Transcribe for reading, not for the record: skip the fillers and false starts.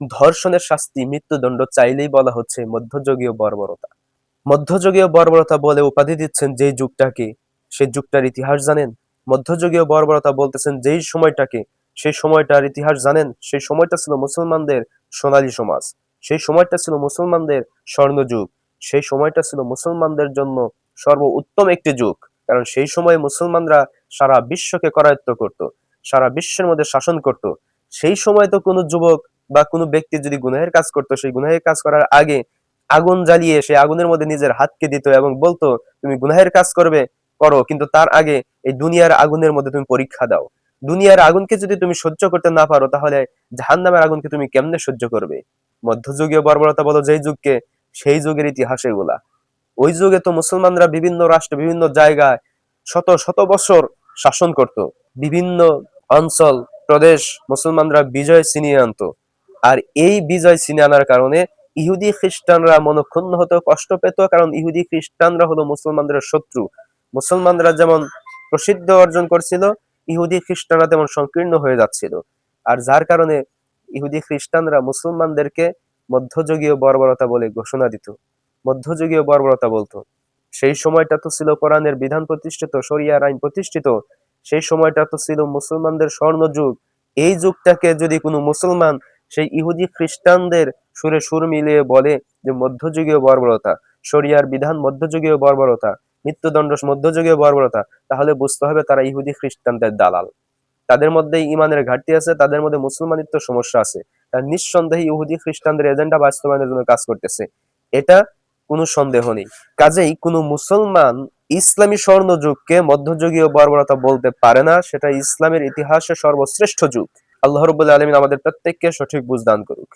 ধর্ষণের শাস্তি মৃত্যুদণ্ড চাইলেই বলা হচ্ছে মধ্যযুগীয় বর্বরতা। মধ্যযুগীয় বর্বরতা বলে উপাধি দিচ্ছেন যেই যুগটাকে, সেই যুগটার ইতিহাস জানেন? মধ্যযুগীয় বর্বরতা বলতেছেন যেই সময়টাকে, সেই সময়টার ইতিহাস জানেন? সেই সময়টা ছিল মুসলমানদের সোনালী সমাজ। সেই সময়টা ছিল মুসলমানদের স্বর্ণযুগ। সেই সময়টা ছিল মুসলমানদের জন্য সর্বোত্তম একটি যুগ। কারণ সেই সময়ে মুসলমানরা সারা বিশ্বকে করায়ত্ত করত, সারা বিশ্বের মধ্যে শাসন করত। সেই সময় তো কোনো যুবক বা কোনো ব্যক্তি যদি গুনাহের কাজ করতো, সেই গুনাহের কাজ করার আগে আগুন জ্বালিয়ে সেই আগুনের মধ্যে নিজের হাতকে দিত এবং বলতো, তুমি গুনাহের কাজ করবে, করো, কিন্তু তার আগে এই দুনিয়ার আগুনের মধ্যে তুমি পরীক্ষা দাও। দুনিয়ার আগুনকে যদি তুমি সহ্য করতে না পারো, তাহলে জাহান্নামের আগুনকে তুমি কেমনে সহ্য করবে? মধ্যযুগীয় বর্বরতা বলো যেই যুগকে, সেই যুগের ইতিহাস এগুলা। ওই যুগে তো মুসলমানরা বিভিন্ন রাষ্ট্র, বিভিন্ন জায়গায় শত শত বছর শাসন করত। বিভিন্ন অঞ্চল, প্রদেশ মুসলমানরা বিজয় ছিনিয়ে আনতো। আর এই বিজয় ছিনিয়ে আনার কারণে ইহুদি খ্রিস্টানরা মনক্ষুণ্ণ হতো, কষ্ট পেত, কারণ ইহুদি খ্রিস্টানরা হলো মুসলমানদের শত্রু। মুসলমানরা যেমন প্রসিদ্ধ অর্জন করছিল, ইহুদি খ্রিস্টানরা তেমন সংকীর্ণ হয়ে যাচ্ছিল। আর যার কারণে ইহুদি খ্রিস্টানরা মুসলমানদেরকে মধ্যযুগীয় বর্বরতা বলে ঘোষণা দিত, মধ্যযুগীয় বর্বরতা বলতো। সেই সময়টা তো ছিল কোরআনের বিধান প্রতিষ্ঠিত, শরিয়ার আইন প্রতিষ্ঠিত। সেই সময়টা তো ছিল মুসলমানদের স্বর্ণযুগ। এই যুগটাকে যদি কোনো মুসলমান সেই ইহুদি খ্রিস্টানদের সুরে সুর মিলিয়ে বলে যে মধ্যযুগীয় বর্বরতা, শরিয়ার বিধান মধ্যযুগীয় বর্বরতা, মৃত্যুদণ্ড মধ্যযুগীয় বর্বরতা, তাহলে বুঝতে হবে তারা ইহুদি খ্রিস্টানদের দালাল। তাদের মধ্যে ইমানের ঘাটতি আছে, তাদের মধ্যে মুসলমানিত্ব সমস্যা আছে। তার নিঃসন্দেহে ইহুদি খ্রিস্টানদের এজেন্ডা বাস্তবায়নের জন্য কাজ করতেছে, এটা কোনো সন্দেহ নেই। কাজেই কোনো মুসলমান ইসলামী স্বর্ণযুগকে মধ্যযুগীয় বর্বরতা বলতে পারে না। সেটা ইসলামের ইতিহাসে সর্বশ্রেষ্ঠ যুগ। আল্লাহ রাব্বুল আলামিন আমাদের প্রত্যেককে সঠিক বুঝ দান করুক।